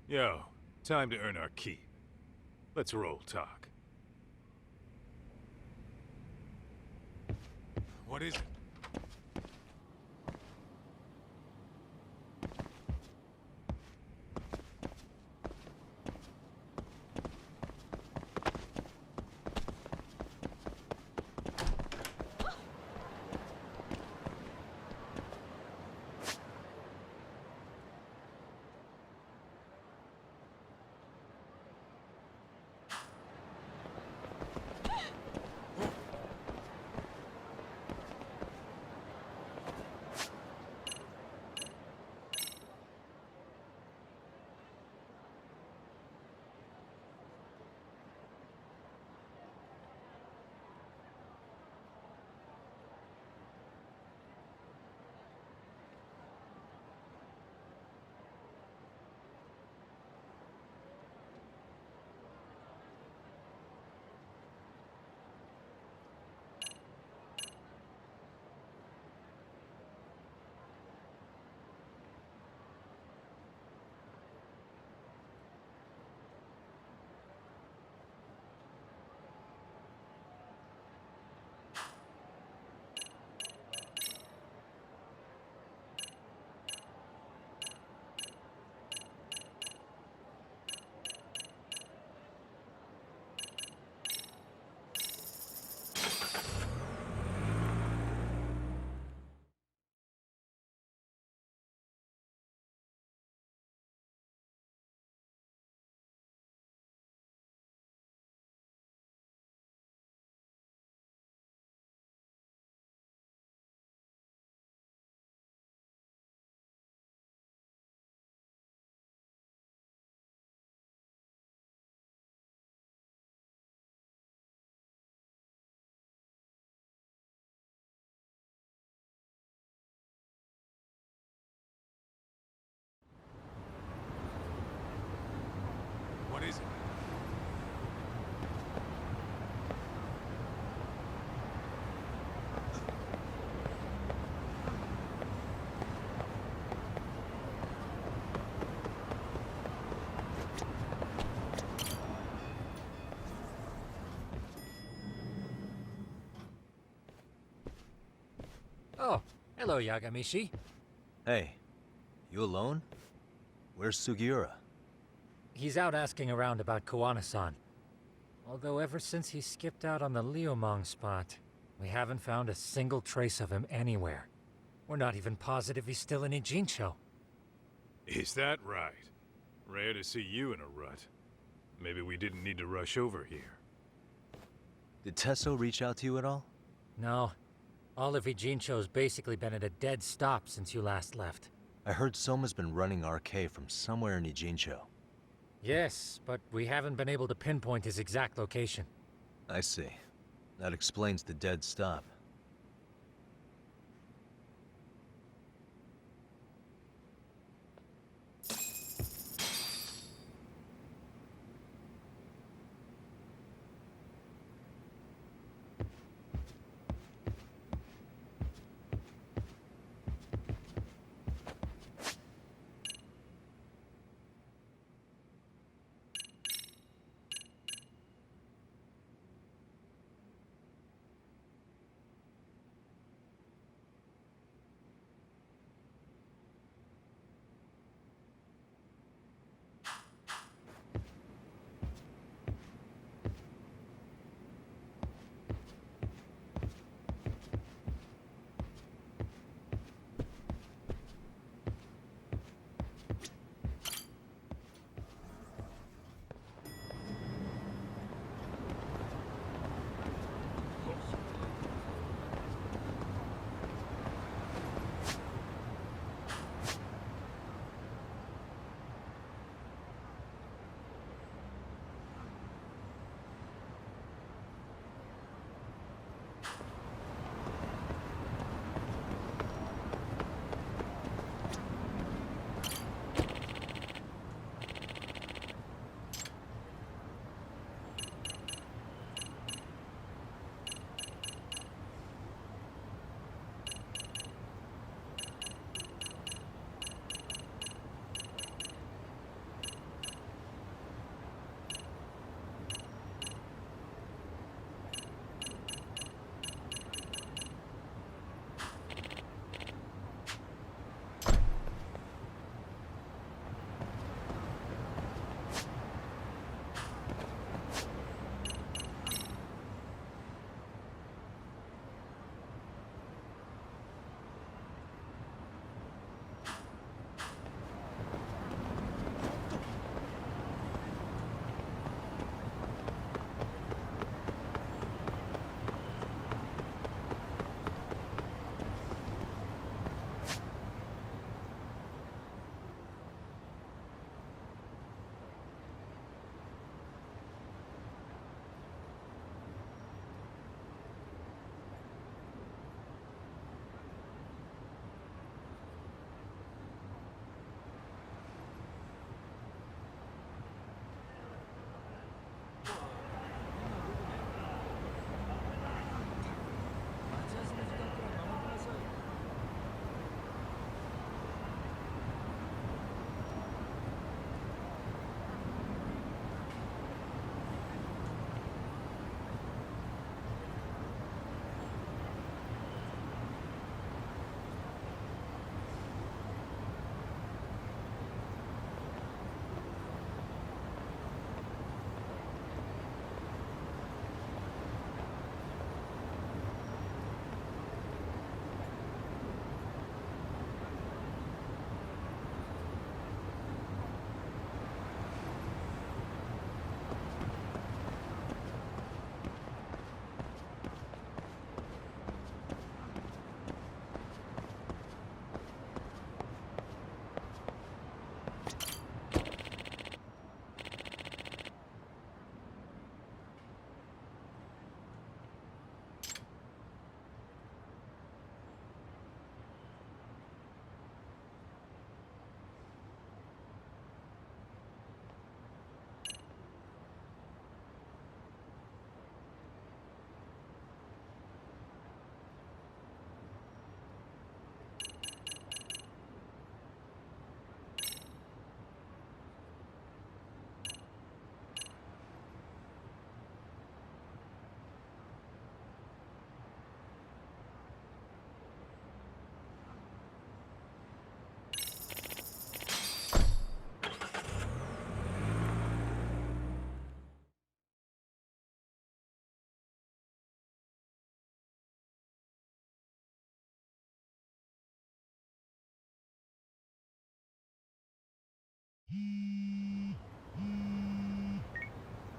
Yo, time to earn our keep. Let's roll talk. What is it? What is it? Oh, hello, Yagamishi. Hey, you alone? Where's Sugiura? He's out asking around about Kuwana-san. Although ever since he skipped out on the Liumang spot, we haven't found a single trace of him anywhere. We're not even positive he's still in Ijincho. Is that right? Rare to see you in a rut. Maybe we didn't need to rush over here. Did Tesso reach out to you at all? No. All of Ijincho's basically been at a dead stop since you last left. I heard Soma's been running RK from somewhere in Ijincho. Yes, but we haven't been able to pinpoint his exact location. I see. That explains the dead stop.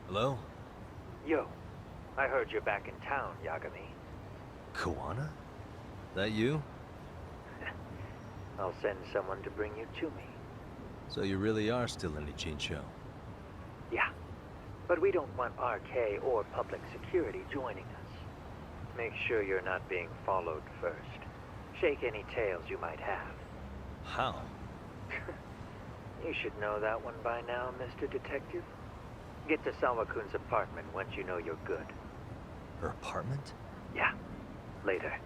Hello? Yo, I heard you're back in town, Yagami. Kuwana? That you? I'll send someone to bring you to me. So you really are still in Ichincho? Yeah, but we don't want RK or public security joining us. Make sure you're not being followed first. Shake any tails you might have. How? You should know that one by now, Mr. Detective. Get to Sawa-kun's apartment once you know you're good. Her apartment? Yeah, later.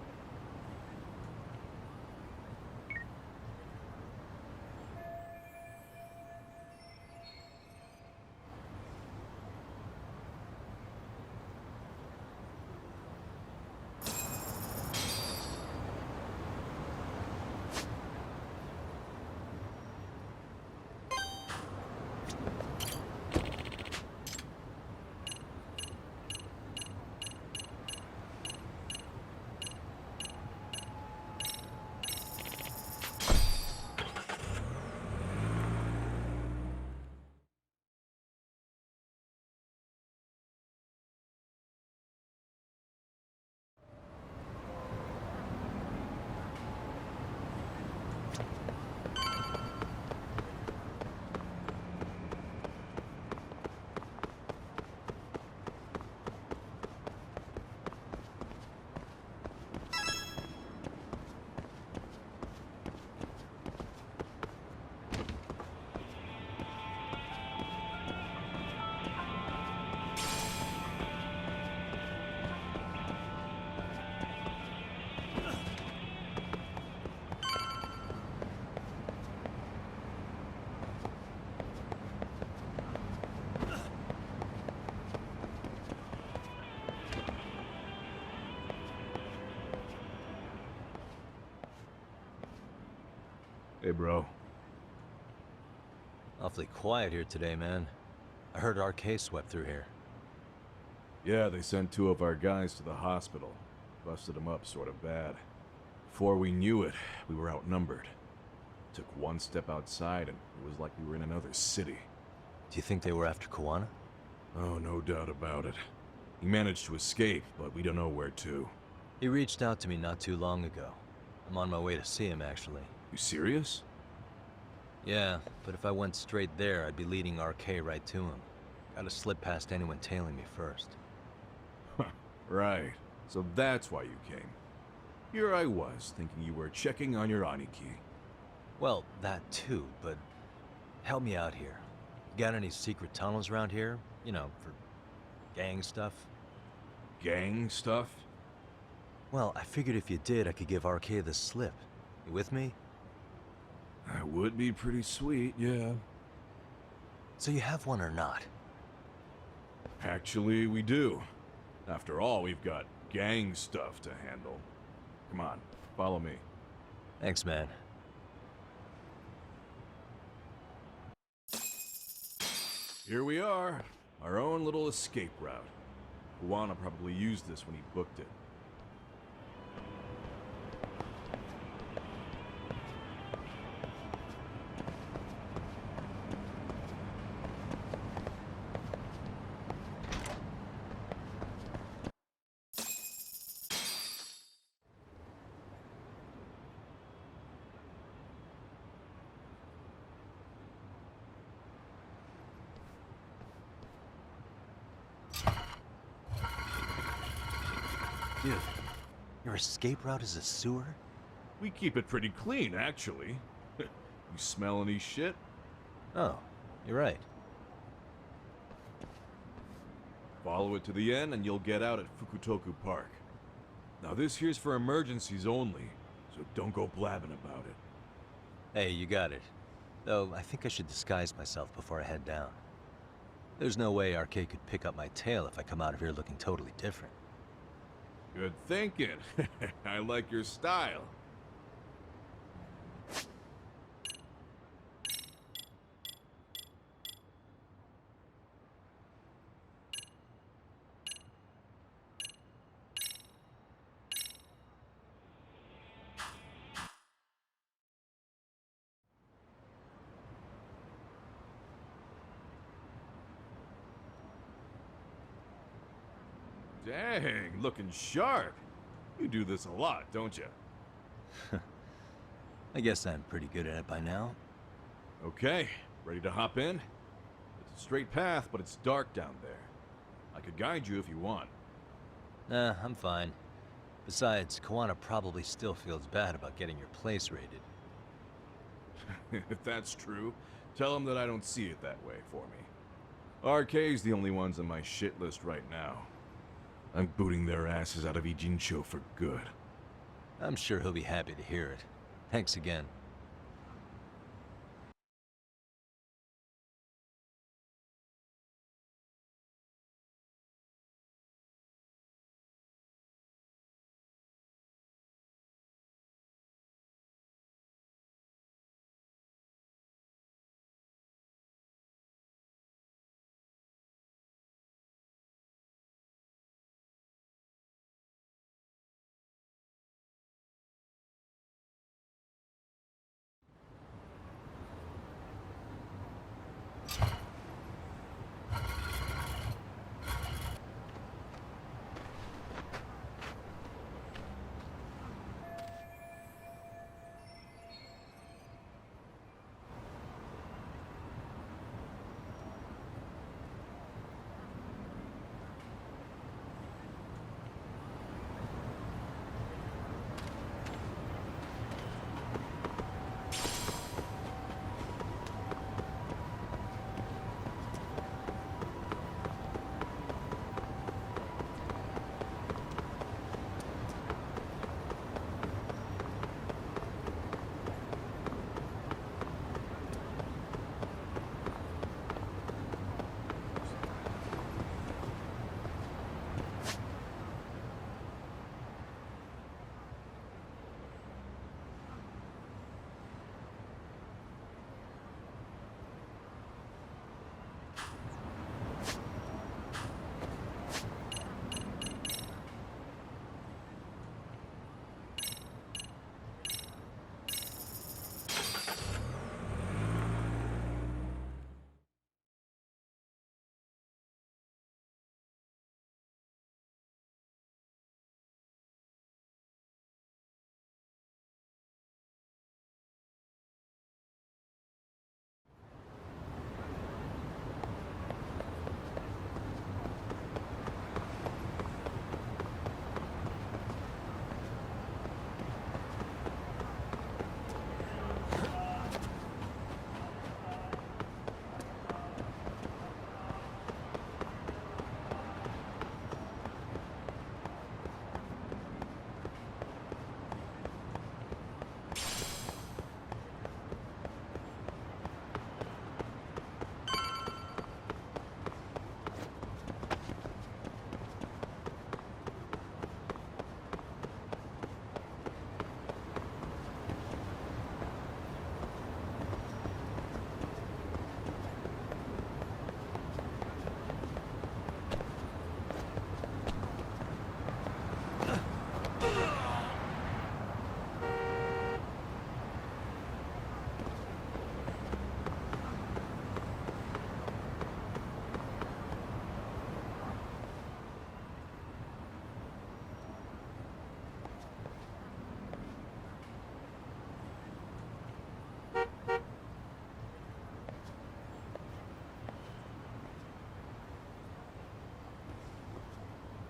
Hey, bro. Awfully quiet here today, man. I heard RK swept through here. Yeah, they sent 2 of our guys to the hospital. Busted them up sort of bad. Before we knew it, we were outnumbered. Took one step outside and it was like we were in another city. Do you think they were after Kuwana? Oh, no doubt about it. He managed to escape, but we don't know where to. He reached out to me not too long ago. I'm on my way to see him, actually. You serious? Yeah, but if I went straight there, I'd be leading RK right to him. Gotta slip past anyone tailing me first. Right. So that's why you came. Here I was, thinking you were checking on your Aniki. Well, that too, but help me out here. Got any secret tunnels around here? You know, for gang stuff? Gang stuff? Well, I figured if you did, I could give RK the slip. You with me? That would be pretty sweet, yeah. So you have one or not? Actually, we do. After all, we've got gang stuff to handle. Come on, follow me. Thanks, man. Here we are. Our own little escape route. Kuwana probably used this when he booked it. Dude, your escape route is a sewer? We keep it pretty clean, actually. You smell any shit? Oh, you're right. Follow it to the end and you'll get out at Fukutoku Park. Now this here's for emergencies only, so don't go blabbing about it. Hey, you got it. Though, I think I should disguise myself before I head down. There's no way RK could pick up my tail if I come out of here looking totally different. Good thinking. I like your style. Dang, looking sharp. You do this a lot, don't you? I guess I'm pretty good at it by now. Okay, ready to hop in? It's a straight path, but it's dark down there. I could guide you if you want. Nah, I'm fine. Besides, Kuwana probably still feels bad about getting your place raided. If that's true, tell him that I don't see it that way for me. RK's the only ones on my shit list right now. I'm booting their asses out of Ijincho for good. I'm sure he'll be happy to hear it. Thanks again.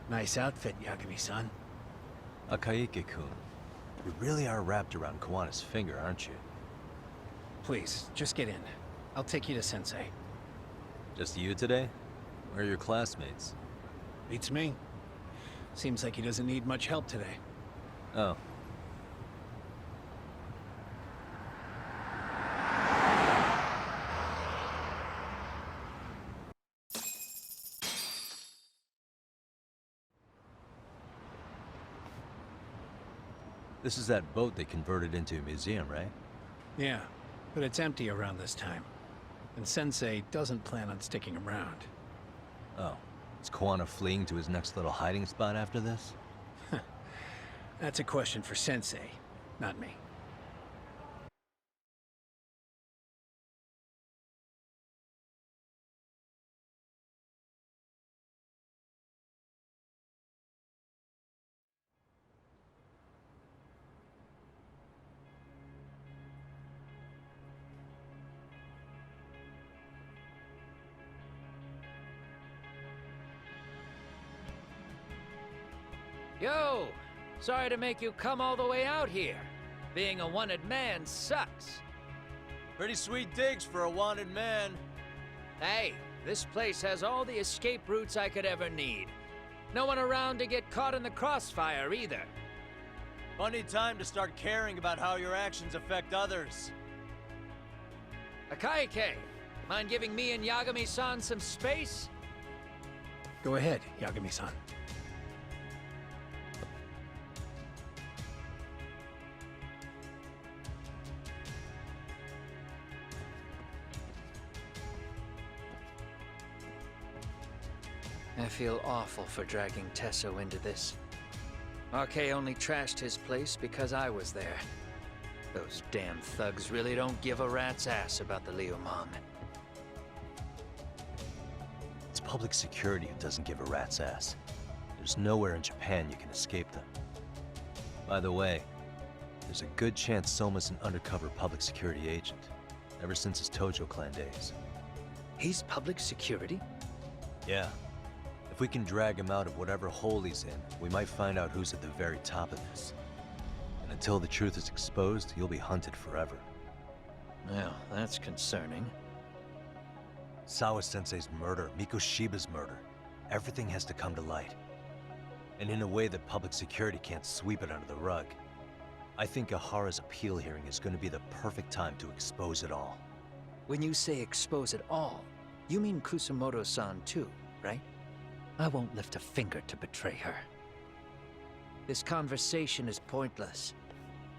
Nice outfit, Yagami-san. Akaike-kun, you really are wrapped around Kuwana's finger, aren't you? Please, just get in. I'll take you to Sensei. Just you today? Where are your classmates? Beats me. Seems like he doesn't need much help today. Oh, this is that boat they converted into a museum, right? Yeah, but it's empty around this time. And Sensei doesn't plan on sticking around. Oh, is Kuwana fleeing to his next little hiding spot after this? That's a question for Sensei, not me. Yo! Sorry to make you come all the way out here. Being a wanted man sucks. Pretty sweet digs for a wanted man. Hey, this place has all the escape routes I could ever need. No one around to get caught in the crossfire either. Funny time to start caring about how your actions affect others. Akaike, mind giving me and Yagami-san some space? Go ahead, Yagami-san. I feel awful for dragging Tesso into this. RK only trashed his place because I was there. Those damn thugs really don't give a rat's ass about the Liumang. It's public security who doesn't give a rat's ass. There's nowhere in Japan you can escape them. By the way, there's a good chance Soma's an undercover public security agent, ever since his Tojo clan days. He's public security? Yeah. If we can drag him out of whatever hole he's in, we might find out who's at the very top of this. And until the truth is exposed, you'll be hunted forever. Well, that's concerning. Sawa-sensei's murder, Mikoshiba's murder, everything has to come to light. And in a way that public security can't sweep it under the rug. I think Ahara's appeal hearing is going to be the perfect time to expose it all. When you say expose it all, you mean Kusumoto-san too, right? I won't lift a finger to betray her. This conversation is pointless.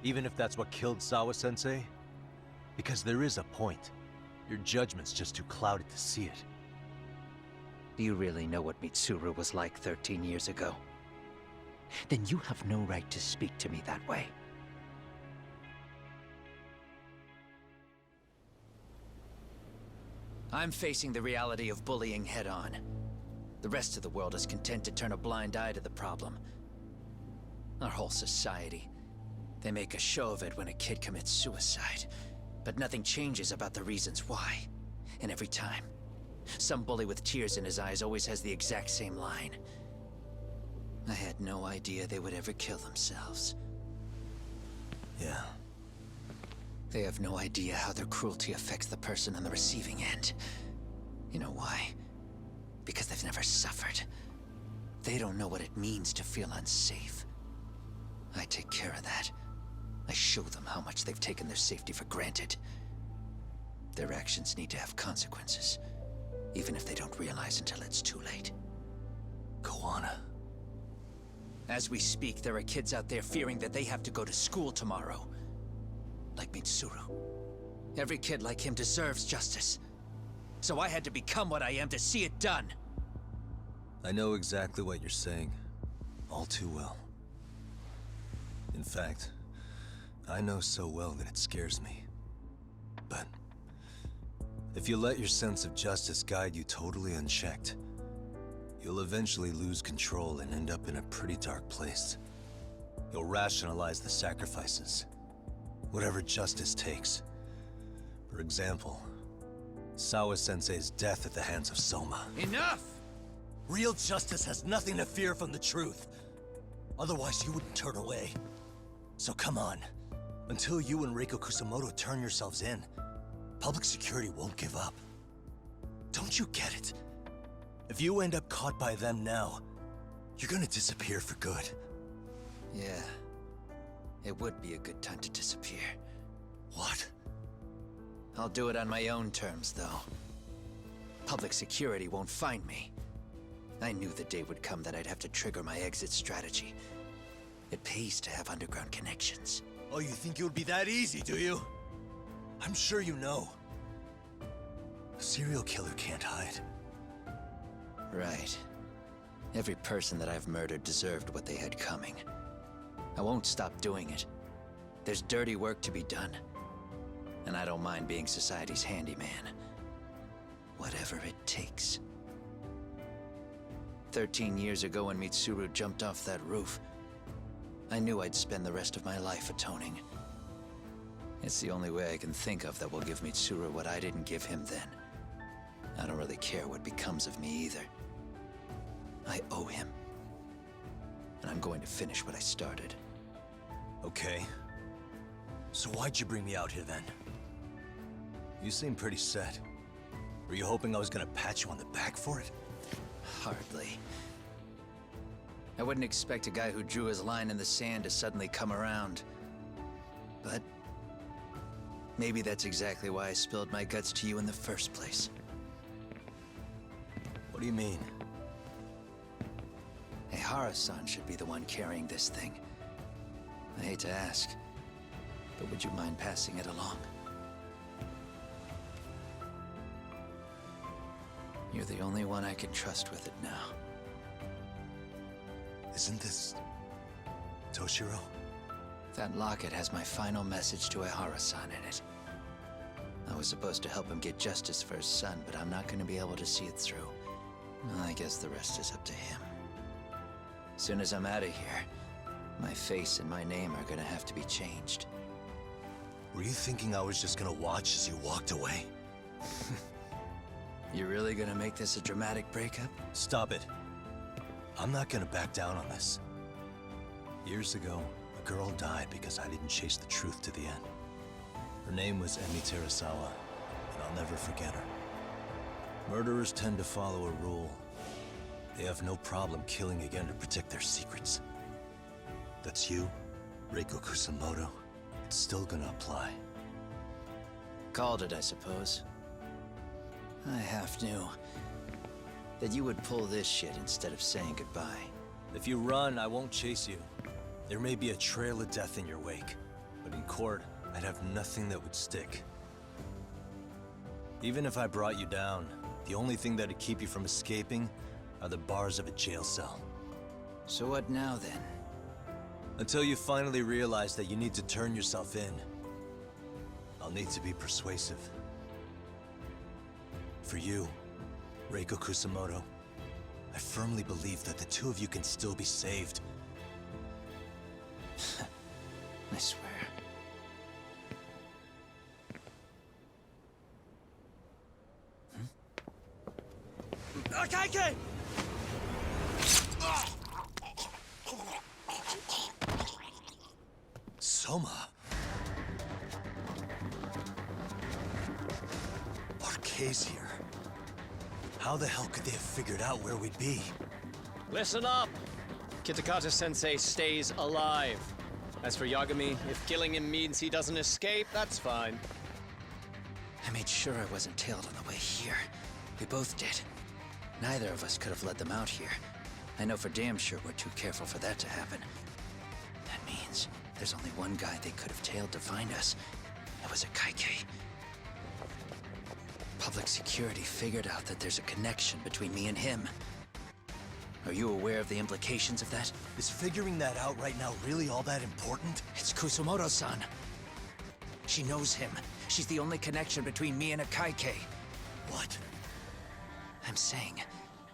Even if that's what killed Sawa-sensei? Because there is a point. Your judgment's just too clouded to see it. Do you really know what Mitsuru was like 13 years ago? Then you have no right to speak to me that way. I'm facing the reality of bullying head-on. The rest of the world is content to turn a blind eye to the problem. Our whole society. They make a show of it when a kid commits suicide. But nothing changes about the reasons why. And every time, some bully with tears in his eyes always has the exact same line. I had no idea they would ever kill themselves. Yeah. They have no idea how their cruelty affects the person on the receiving end. You know why? Because they've never suffered. They don't know what it means to feel unsafe. I take care of that. I show them how much they've taken their safety for granted. Their actions need to have consequences, even if they don't realize until it's too late. Kuwana. As we speak, there are kids out there fearing that they have to go to school tomorrow. Like Mitsuru. Every kid like him deserves justice. So I had to become what I am to see it done. I know exactly what you're saying. All too well. In fact, I know so well that it scares me. But if you let your sense of justice guide you totally unchecked, you'll eventually lose control and end up in a pretty dark place. You'll rationalize the sacrifices, whatever justice takes. For example, Sawa-sensei's death at the hands of Soma. Enough! Real justice has nothing to fear from the truth. Otherwise, you wouldn't turn away. So come on. Until you and Reiko Kusumoto turn yourselves in, public security won't give up. Don't you get it? If you end up caught by them now, you're gonna disappear for good. Yeah. It would be a good time to disappear. What? I'll do it on my own terms, though. Public security won't find me. I knew the day would come that I'd have to trigger my exit strategy. It pays to have underground connections. Oh, you think it would be that easy, do you? I'm sure you know. A serial killer can't hide. Right. Every person that I've murdered deserved what they had coming. I won't stop doing it. There's dirty work to be done. And I don't mind being society's handyman. Whatever it takes. 13 years ago when Mitsuru jumped off that roof, I knew I'd spend the rest of my life atoning. It's the only way I can think of that will give Mitsuru what I didn't give him then. I don't really care what becomes of me either. I owe him. And I'm going to finish what I started. Okay. So why'd you bring me out here then? You seem pretty set. Were you hoping I was gonna pat you on the back for it? Hardly. I wouldn't expect a guy who drew his line in the sand to suddenly come around. But maybe that's exactly why I spilled my guts to you in the first place. What do you mean? Hey, Hara-san should be the one carrying this thing. I hate to ask, but would you mind passing it along? You're the only one I can trust with it now. Isn't this... Toshiro? That locket has my final message to Ehara-san in it. I was supposed to help him get justice for his son, but I'm not going to be able to see it through. Well, I guess the rest is up to him. As soon as I'm out of here, my face and my name are gonna have to be changed. Were you thinking I was just gonna watch as you walked away? You really gonna make this a dramatic breakup? Stop it. I'm not gonna back down on this. Years ago, a girl died because I didn't chase the truth to the end. Her name was Emi Terasawa, and I'll never forget her. Murderers tend to follow a rule. They have no problem killing again to protect their secrets. That's you, Reiko Kusamoto. It's still gonna apply. Called it, I suppose. I half knew that you would pull this shit instead of saying goodbye. If you run, I won't chase you. There may be a trail of death in your wake, but in court, I'd have nothing that would stick. Even if I brought you down, the only thing that'd keep you from escaping are the bars of a jail cell. So what now, then? Until you finally realize that you need to turn yourself in, I'll need to be persuasive. For you, Reiko Kusamoto, I firmly believe that the two of you can still be saved. I swear. Akaike! Soma. Arke's here. How the hell could they have figured out where we'd be? Listen up! Kitakata-sensei stays alive. As for Yagami, if killing him means he doesn't escape, that's fine. I made sure I wasn't tailed on the way here. We both did. Neither of us could have led them out here. I know for damn sure we're too careful for that to happen. That means there's only one guy they could have tailed to find us. It was a Kaike. Public security figured out that there's a connection between me and him. Are you aware of the implications of that? Is figuring that out right now really all that important? It's Kusamoto-san. She knows him. She's the only connection between me and a Kaike. What? I'm saying,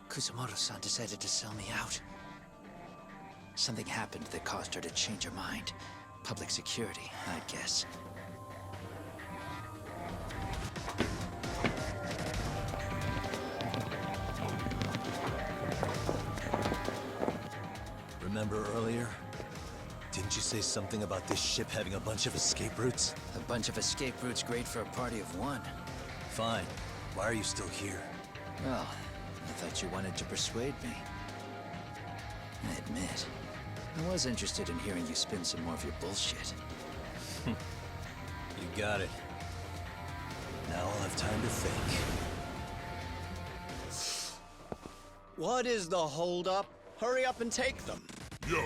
Kusamoto-san decided to sell me out. Something happened that caused her to change her mind. Public security, I'd guess. Remember earlier? Didn't you say something about this ship having a bunch of escape routes? A bunch of escape routes great for a party of one. Fine. Why are you still here? Well, I thought you wanted to persuade me. I admit, I was interested in hearing you spin some more of your bullshit. You got it. Now I'll have time to think. What is the holdup? Hurry up and take them. Yo,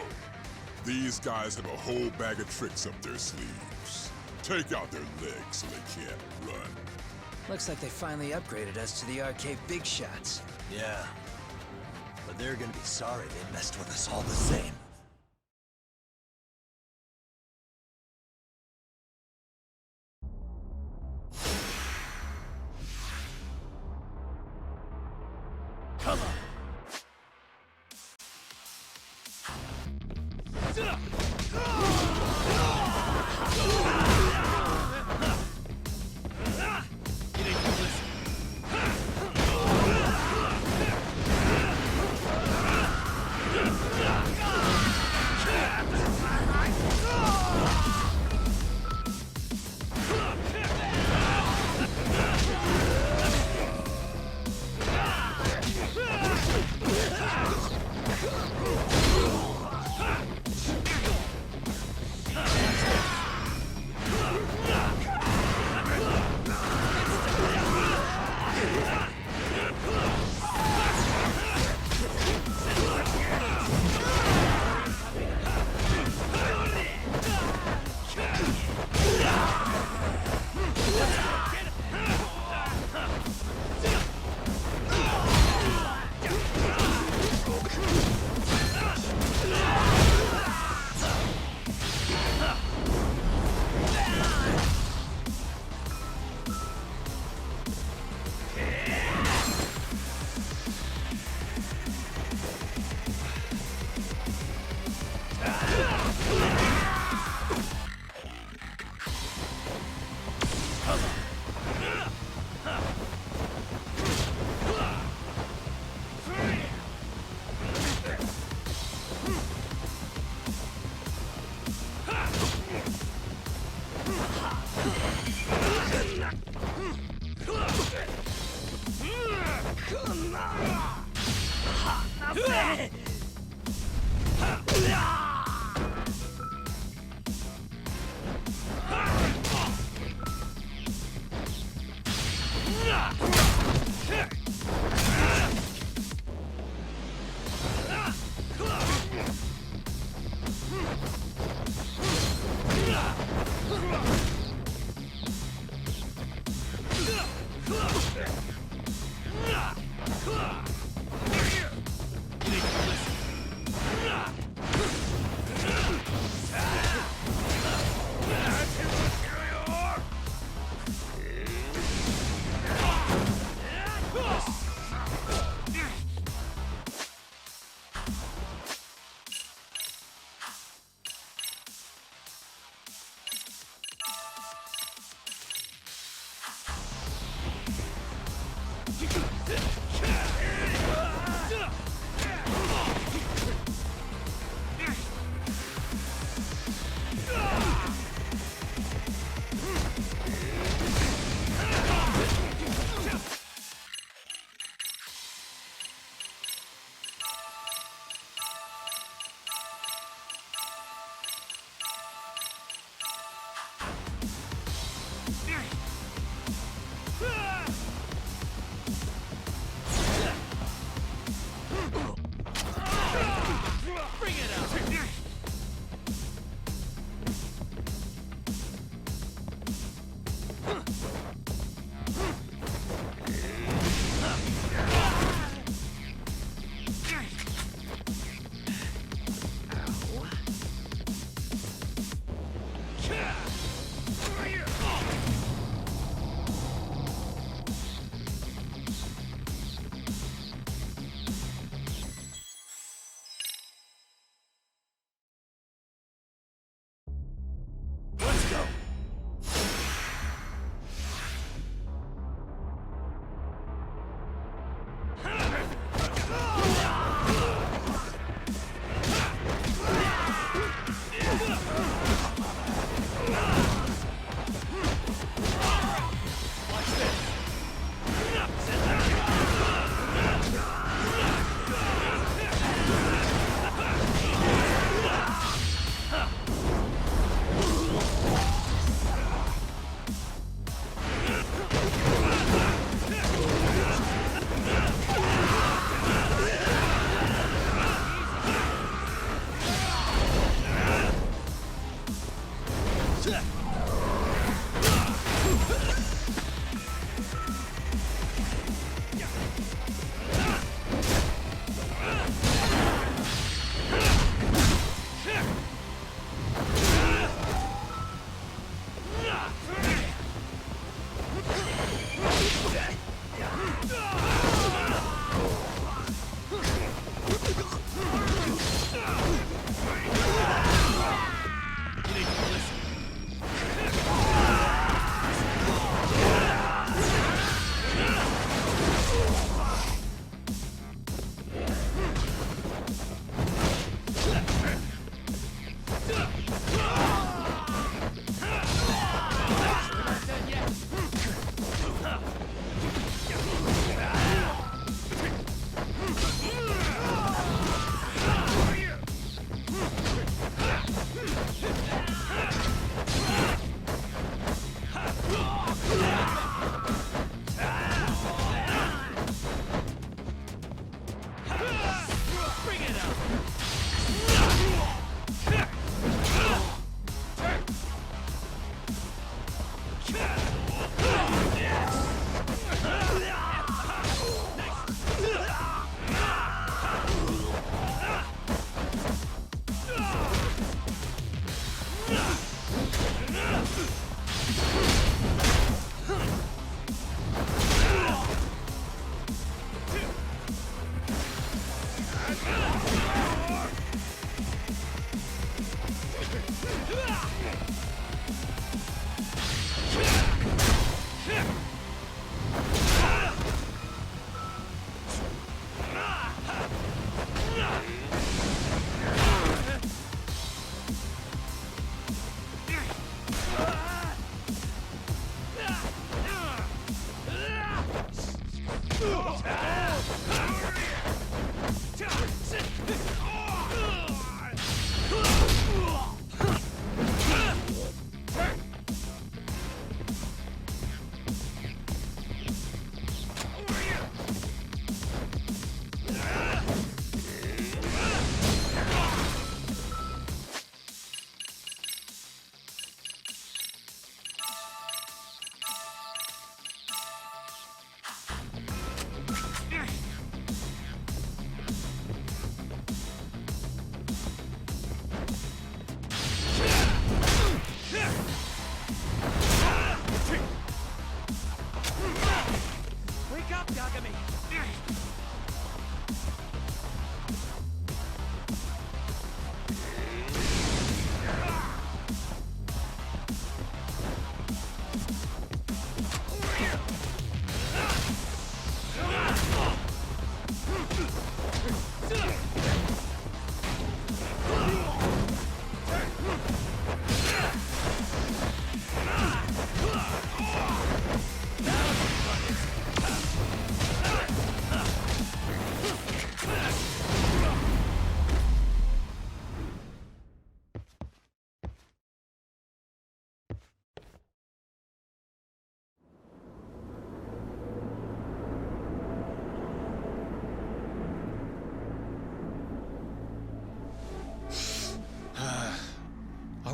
these guys have a whole bag of tricks up their sleeves. Take out their legs so they can't run. Looks like they finally upgraded us to the arcade big shots. Yeah. But they're gonna be sorry they messed with us all the same. Come on!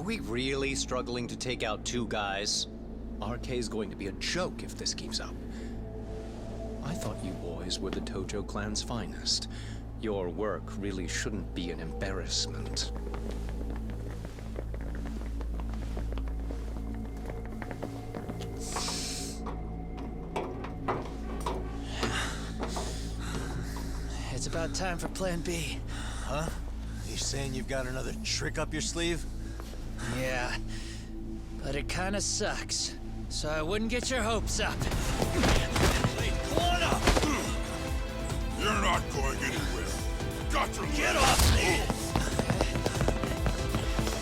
Are we really struggling to take out 2 guys? RK's going to be a joke if this keeps up. I thought you boys were the Tojo clan's finest. Your work really shouldn't be an embarrassment. It's about time for Plan B. Huh? You saying you've got another trick up your sleeve? Yeah, but it kinda sucks. So I wouldn't get your hopes up. Kuwana! You're not going anywhere. Got to Get off me!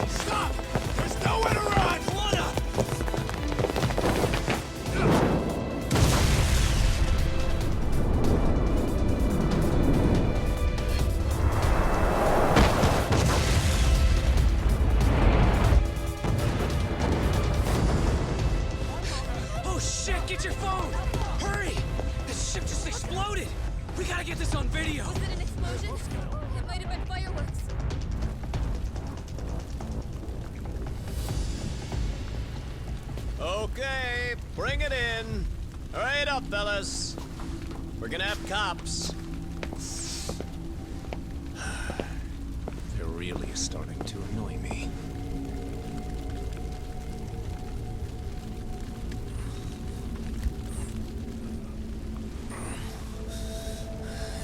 Stop! There's nowhere to run! Kuwana! Oh shit, get your phone! Hurry! This ship just exploded! We gotta get this on video! Was it an explosion? It might have been fireworks. Okay, bring it in. Hurry it up, fellas. We're gonna have cops. They're really starting to annoy me.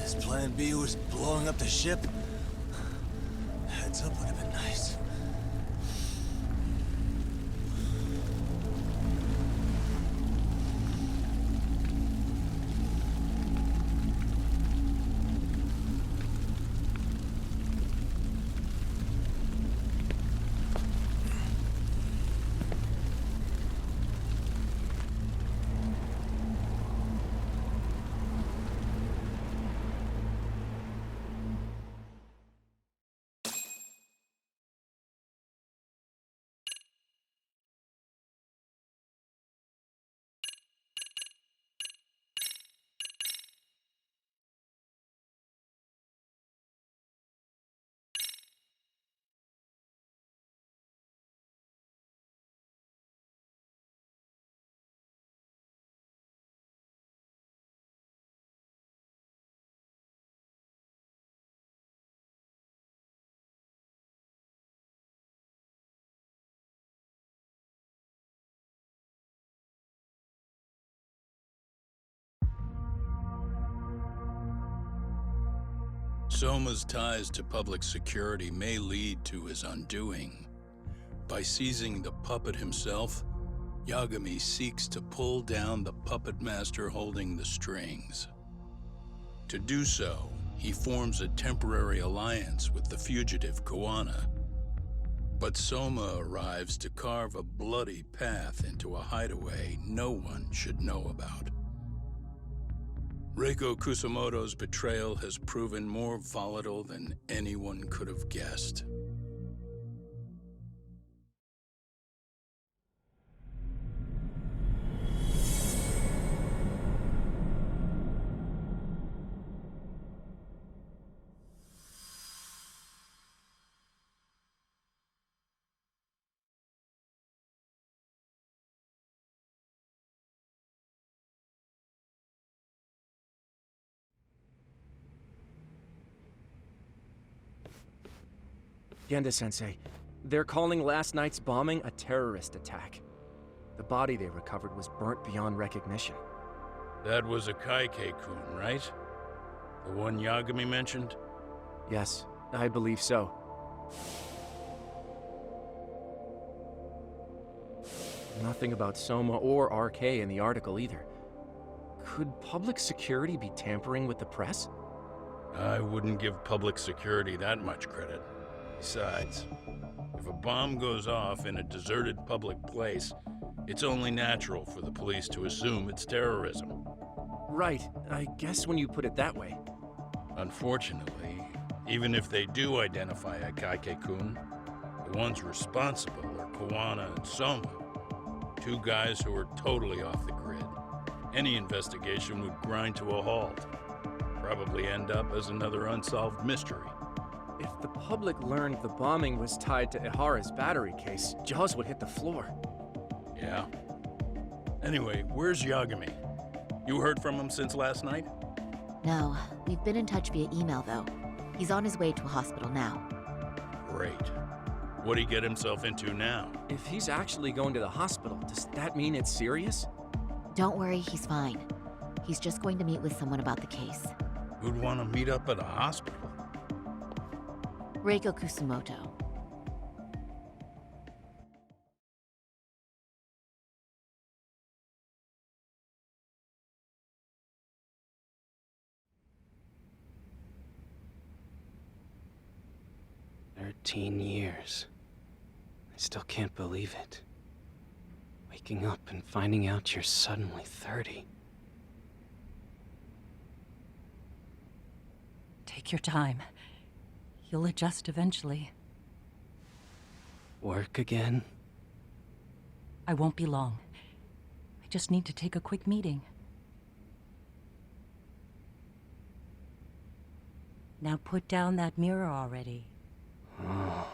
His plan B was blowing up the ship? Heads up would have been nice. Soma's ties to public security may lead to his undoing. By seizing the puppet himself, Yagami seeks to pull down the puppet master holding the strings. To do so, he forms a temporary alliance with the fugitive Kuwana. But Soma arrives to carve a bloody path into a hideaway no one should know about. Reiko Kusamoto's betrayal has proven more volatile than anyone could have guessed. Genda-sensei, they're calling last night's bombing a terrorist attack. The body they recovered was burnt beyond recognition. That was a Kaike-kun, right? The one Yagami mentioned? Yes, I believe so. Nothing about Soma or RK in the article either. Could public security be tampering with the press? I wouldn't give public security that much credit. Besides, if a bomb goes off in a deserted public place, it's only natural for the police to assume it's terrorism. Right, I guess when you put it that way. Unfortunately, even if they do identify a Kaike-kun, the ones responsible are Kuwana and Soma, 2 guys who are totally off the grid. Any investigation would grind to a halt, probably end up as another unsolved mystery. If the public learned the bombing was tied to Ihara's battery case, jaws would hit the floor. Yeah. Anyway, where's Yagami? You heard from him since last night? No, we've been in touch via email, though. He's on his way to a hospital now. Great. What'd he get himself into now? If he's actually going to the hospital, does that mean it's serious? Don't worry, he's fine. He's just going to meet with someone about the case. Who'd want to meet up at a hospital? Reiko Kusumoto. "13 years. I still can't believe it. Waking up and finding out you're suddenly 30. Take your time. You'll adjust eventually. Work again? I won't be long. I just need to take a quick meeting. Now put down that mirror already. Oh.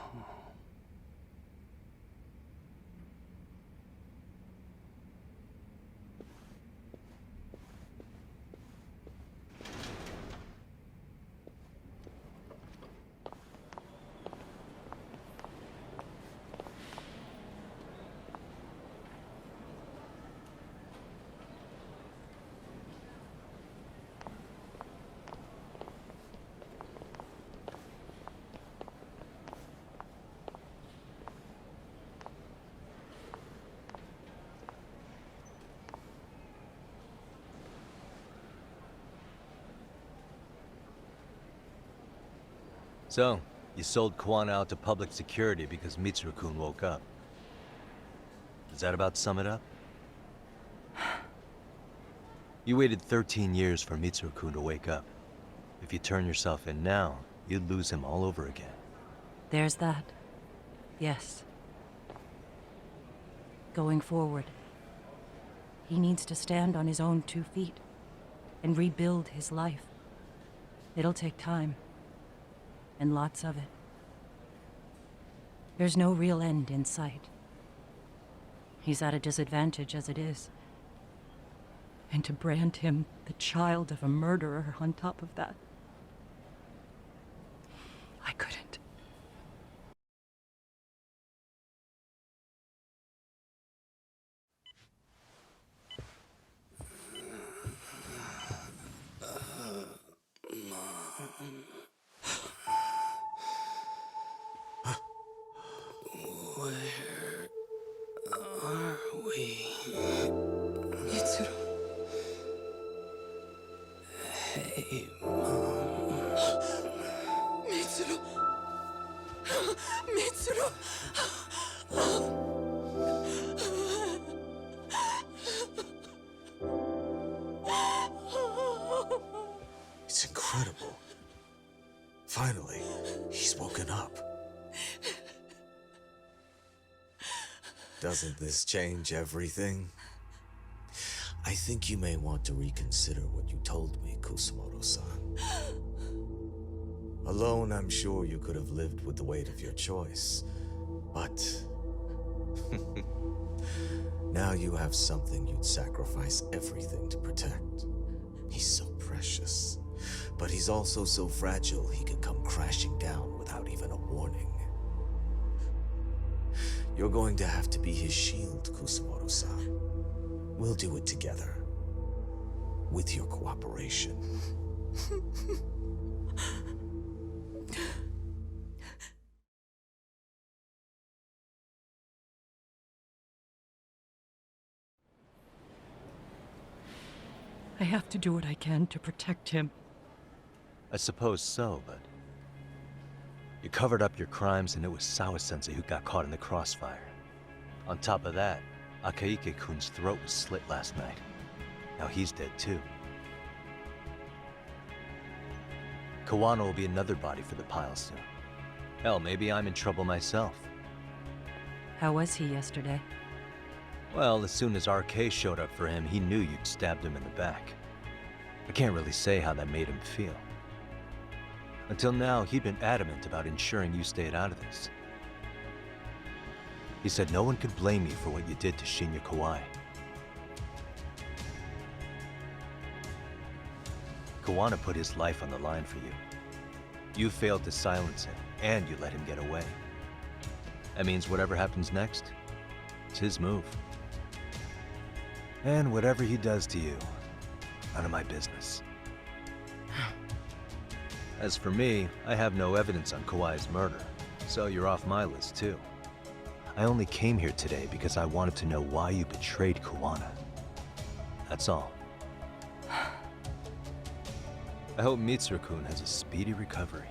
So, you sold Kuwana out to public security because Mitsuru-kun woke up. Does that about sum it up? You waited 13 years for Mitsuru-kun to wake up. If you turn yourself in now, you'd lose him all over again. There's that. Yes. Going forward, he needs to stand on his own 2 feet and rebuild his life. It'll take time. And lots of it. There's no real end in sight. He's at a disadvantage as it is. And to brand him the child of a murderer on top of that, I couldn't. Where are we? Mitsuru. Hey, Mom. Mitsuru. Mitsuru. It's incredible. Finally, he's woken up. Doesn't this change everything? I think you may want to reconsider what you told me, Kusumoto-san. Alone, I'm sure you could have lived with the weight of your choice. But... now you have something you'd sacrifice everything to protect. He's so precious. But he's also so fragile he could come crashing down without even a warning. You're going to have to be his shield, Kusumoto-san. We'll do it together. With your cooperation. I have to do what I can to protect him. I suppose so, but... you covered up your crimes and it was Sawa-sensei who got caught in the crossfire. On top of that, Akaike-kun's throat was slit last night. Now he's dead too. Kuwana will be another body for the pile soon. Hell, maybe I'm in trouble myself. How was he yesterday? Well, as soon as RK showed up for him, he knew you'd stabbed him in the back. I can't really say how that made him feel. Until now, he'd been adamant about ensuring you stayed out of this. He said no one could blame you for what you did to Shinya Kawai. Kuwana put his life on the line for you. You failed to silence him, and you let him get away. That means whatever happens next, it's his move. And whatever he does to you, none of my business. As for me, I have no evidence on Kawai's murder, so you're off my list too. I only came here today because I wanted to know why you betrayed Kuwana. That's all. I hope Mitsuru-kun has a speedy recovery.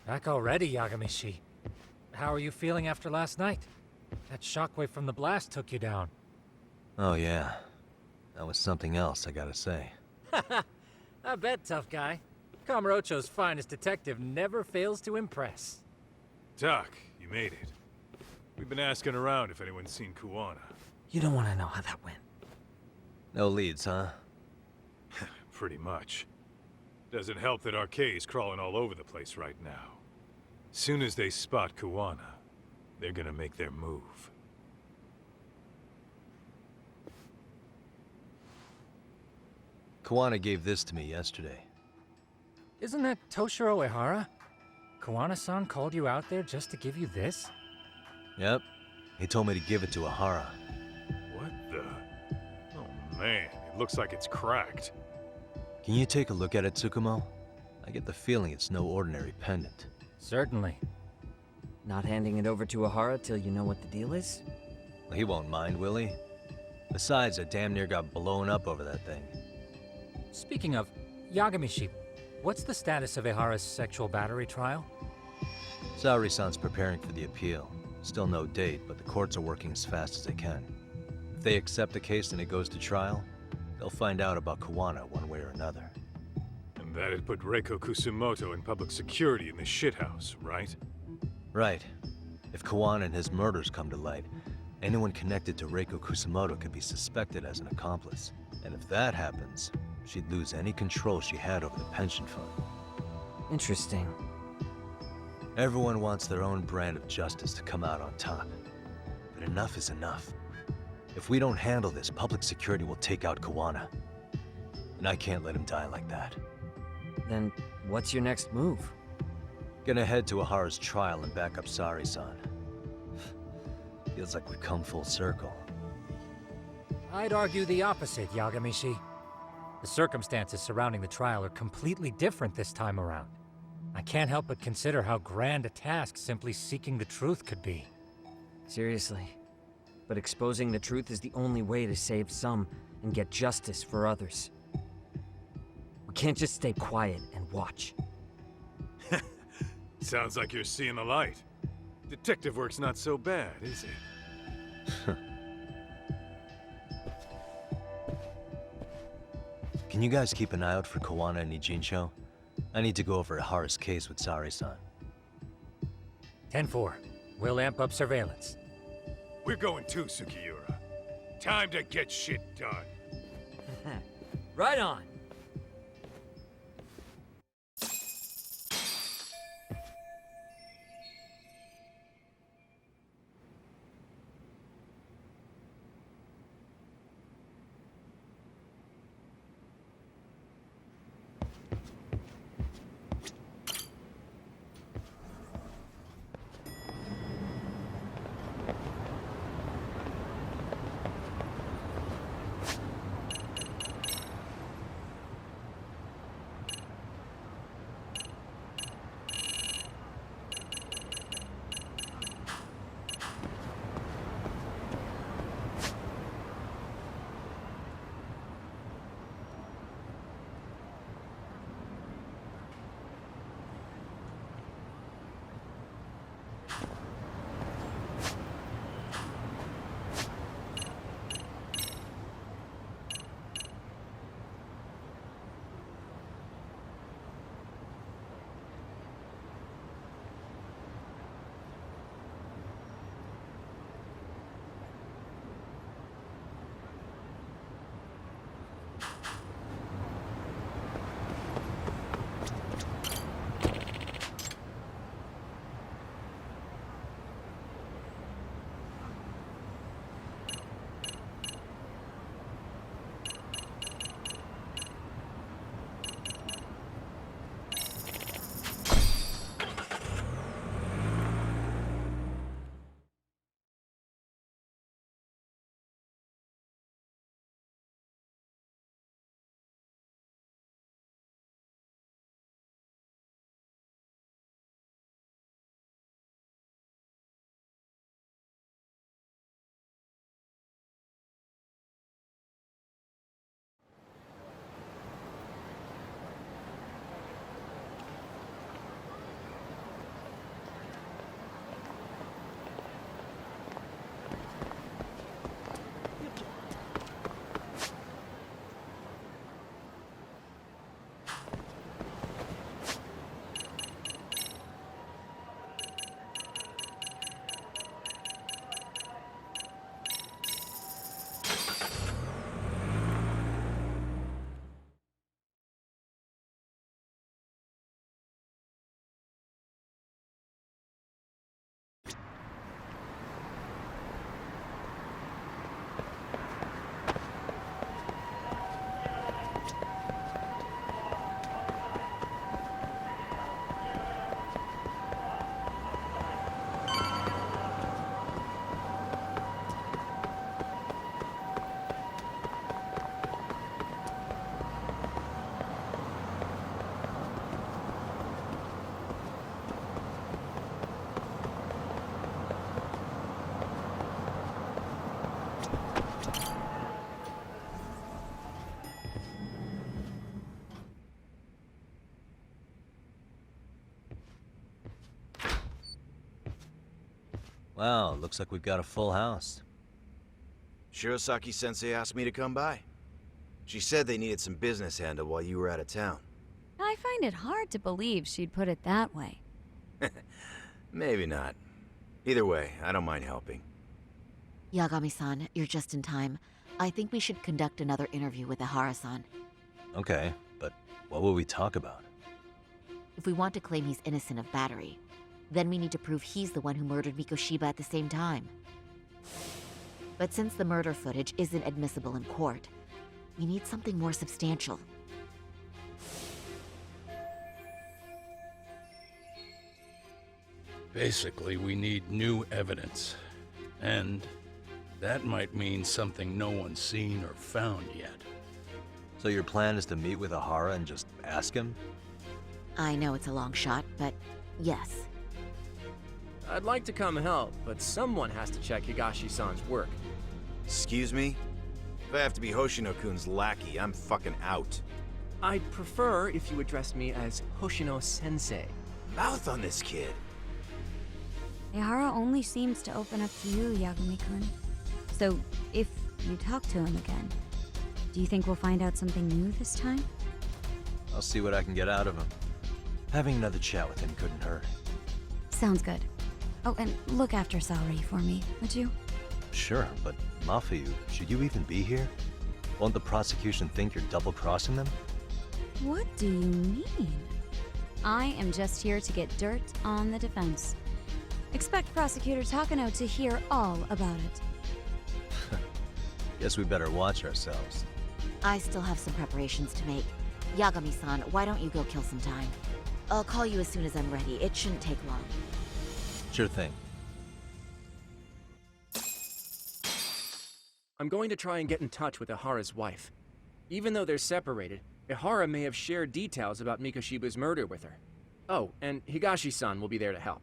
Back already, Yagami-shi. How are you feeling after last night? That shockwave from the blast took you down. Oh yeah, that was something else, I gotta say. I bet, tough guy. Kamurocho's finest detective never fails to impress. Doc, you made it. We've been asking around if anyone's seen Kuwana. You don't want to know how that went. No leads, huh? Pretty much. Doesn't help that RK's crawling all over the place right now. Soon as they spot Kuwana, they're gonna make their move. Kuwana gave this to me yesterday. Isn't that Toshiro Ehara? Kuwana-san called you out there just to give you this? Yep. He told me to give it to Ehara. What the? Oh man, it looks like it's cracked. Can you take a look at it, Tsukumo? I get the feeling it's no ordinary pendant. Certainly. Not handing it over to Ehara till you know what the deal is? He won't mind, will he? Besides, I damn near got blown up over that thing. Speaking of, Yagami-shi, what's the status of Ehara's sexual battery trial? Saori-san's preparing for the appeal, Still no date, but the courts are working as fast as they can. If they accept the case and it goes to trial, they'll find out about Kuwana one way or another. And that'd put Reiko Kusumoto in public security in the shithouse, right? Right. If Kuwana and his murders come to light, anyone connected to Reiko Kusumoto could be suspected as an accomplice. And if that happens, she'd lose any control she had over the pension fund. Interesting. Everyone wants their own brand of justice to come out on top. But enough is enough. If we don't handle this, public security will take out Kuwana. And I can't let him die like that. Then what's your next move? Gonna head to Ahara's trial and back up Sari-san. Feels like we've come full circle. I'd argue the opposite, Yagami-shi. The circumstances surrounding the trial are completely different this time around. I can't help but consider how grand a task simply seeking the truth could be. Seriously. But exposing the truth is the only way to save some and get justice for others. We can't just stay quiet and watch. Sounds like you're seeing the light. Detective work's not so bad, is it? Can you guys keep an eye out for Kuwana and Ijincho? I need to go over Ahara's case with Sari-san. 10-4. We'll amp up surveillance. We're going too, Sukiura. Time to get shit done. Right on. Wow, looks like we've got a full house. Shirosaki-sensei asked me to come by. She said they needed some business handled while you were out of town. I find it hard to believe she'd put it that way. Maybe not. Either way, I don't mind helping. Yagami-san, you're just in time. I think we should conduct another interview with Ihara-san. Okay, but what will we talk about? If we want to claim he's innocent of battery, then we need to prove he's the one who murdered Mikoshiba at the same time. But since the murder footage isn't admissible in court, we need something more substantial. Basically, we need new evidence. And that might mean something no one's seen or found yet. So your plan is to meet with Ihara and just ask him? I know it's a long shot, but yes. I'd like to come help, but someone has to check Higashi-san's work. Excuse me? If I have to be Hoshino-kun's lackey, I'm fucking out. I'd prefer if you address me as Hoshino-sensei. Mouth on this kid. Ihara only seems to open up to you, Yagami-kun. So, if you talk to him again, do you think we'll find out something new this time? I'll see what I can get out of him. Having another chat with him couldn't hurt. Sounds good. Oh, and look after Saori for me, would you? Sure, but Mafuyu, should you even be here? Won't the prosecution think you're double-crossing them? What do you mean? I am just here to get dirt on the defense. Expect Prosecutor Takano to hear all about it. Guess we better watch ourselves. I still have some preparations to make. Yagami-san, why don't you go kill some time? I'll call you as soon as I'm ready. It shouldn't take long. Sure thing. I'm going to try and get in touch with Ihara's wife. Even though they're separated, Ihara may have shared details about Mikoshiba's murder with her. Oh, and Higashi-san will be there to help.